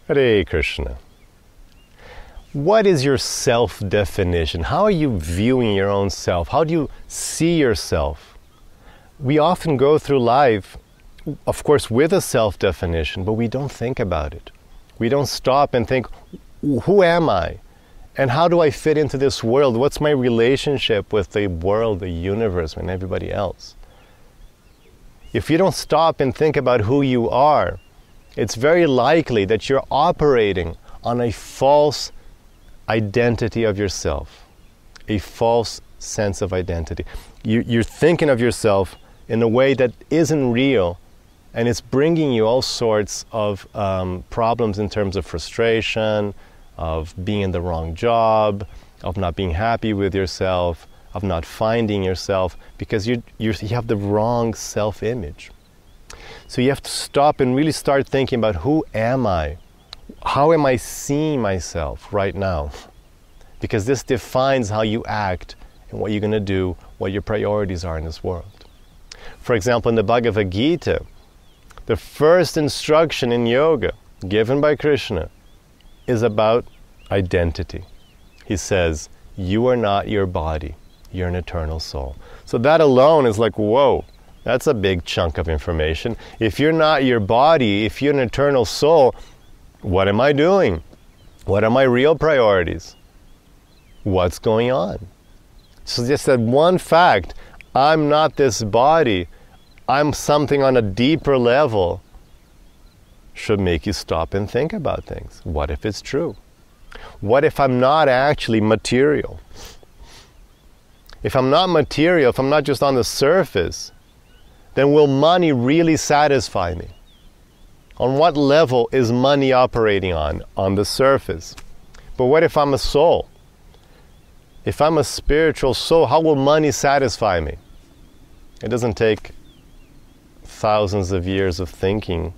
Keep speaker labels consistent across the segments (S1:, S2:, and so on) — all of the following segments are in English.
S1: Hare Krishna. What is your self-definition? How are you viewing your own self? How do you see yourself? We often go through life, of course, with a self-definition, but we don't think about it. We don't stop and think, who am I? And how do I fit into this world? What's my relationship with the world, the universe, and everybody else? If you don't stop and think about who you are, it's very likely that you're operating on a false identity of yourself, a false sense of identity. You're thinking of yourself in a way that isn't real, and it's bringing you all sorts of problems in terms of frustration, of being in the wrong job, of not being happy with yourself, of not finding yourself, because you have the wrong self-image. So you have to stop and really start thinking about, who am I? How am I seeing myself right now? Because this defines how you act and what you're going to do, what your priorities are in this world. For example, in the Bhagavad Gita, the first instruction in yoga given by Krishna is about identity. He says, you are not your body, you're an eternal soul. So that alone is like, whoa, that's a big chunk of information. If you're not your body, if you're an eternal soul, what am I doing? What are my real priorities? What's going on? So just that one fact, I'm not this body, I'm something on a deeper level, should make you stop and think about things. What if it's true? What if I'm not actually material? If I'm not material, if I'm not just on the surface, then will money really satisfy me? On what level is money operating on? On the surface. But what if I'm a soul? If I'm a spiritual soul, how will money satisfy me? It doesn't take thousands of years of thinking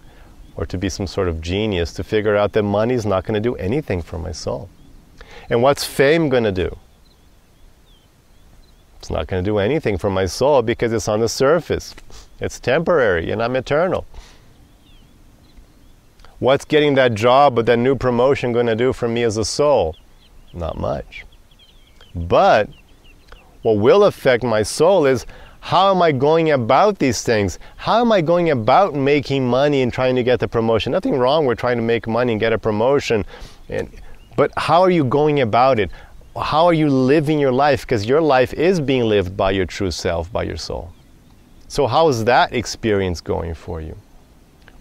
S1: or to be some sort of genius to figure out that money is not going to do anything for my soul. And what's fame going to do? It's not going to do anything for my soul because it's on the surface. It's temporary and I'm eternal. What's getting that job or that new promotion going to do for me as a soul? Not much. But what will affect my soul is, how am I going about these things? How am I going about making money and trying to get the promotion? Nothing wrong with trying to make money and get a promotion. But how are you going about it? How are you living your life? Because your life is being lived by your true self, by your soul. So how is that experience going for you?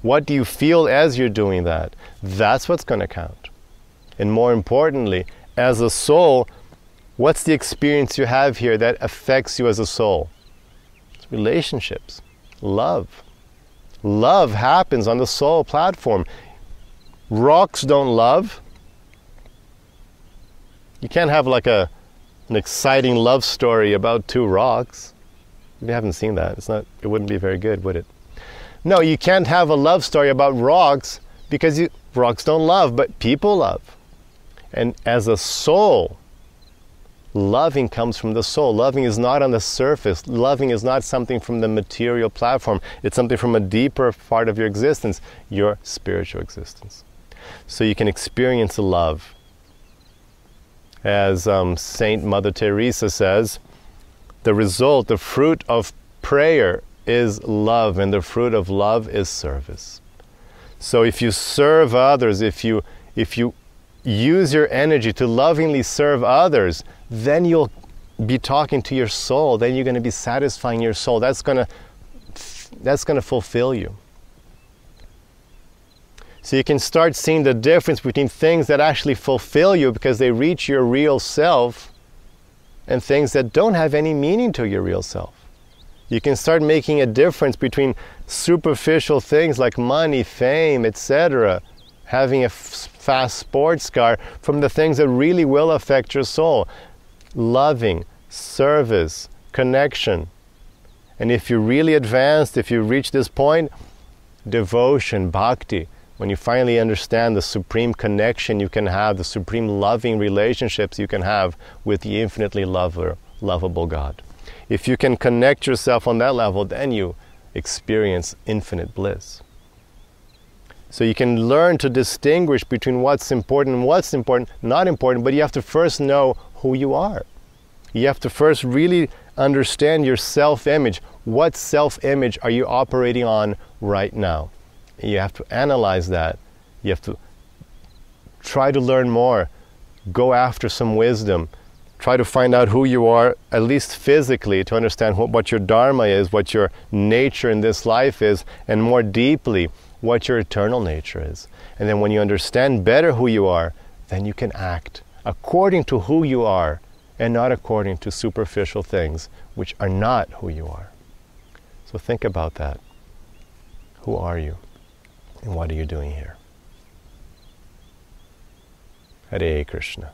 S1: What do you feel as you're doing that? That's what's going to count. And more importantly, as a soul, what's the experience you have here that affects you as a soul? It's relationships, love. Love happens on the soul platform. Rocks don't love. You can't have like an exciting love story about two rocks. You haven't seen that. It wouldn't be very good, would it? No, you can't have a love story about rocks because rocks don't love, but people love. And as a soul, loving comes from the soul. Loving is not on the surface. Loving is not something from the material platform. It's something from a deeper part of your existence, your spiritual existence. So you can experience love. As Saint Mother Teresa says, the result, the fruit of prayer is love, and the fruit of love is service. So if you serve others, if you use your energy to lovingly serve others, then you'll be talking to your soul. Then you're going to be satisfying your soul. That's going to fulfill you. So you can start seeing the difference between things that actually fulfill you because they reach your real self and things that don't have any meaning to your real self. You can start making a difference between superficial things like money, fame, etc., having a fast sports car, from the things that really will affect your soul. Loving, service, connection. And if you're really advanced, if you reach this point, devotion, bhakti, when you finally understand the supreme connection you can have, the supreme loving relationships you can have with the infinitely lovable God. If you can connect yourself on that level, then you experience infinite bliss. So you can learn to distinguish between what's important and what's important, not important, but you have to first know who you are. You have to first really understand your self-image. What self-image are you operating on right now? You have to analyze that. You have to try to learn more. Go after some wisdom. Try to find out who you are, at least physically, to understand what your dharma is, what your nature in this life is, and more deeply, what your eternal nature is. And then when you understand better who you are, then you can act according to who you are and not according to superficial things which are not who you are. So think about that. Who are you? And what are you doing here? Hare Krishna.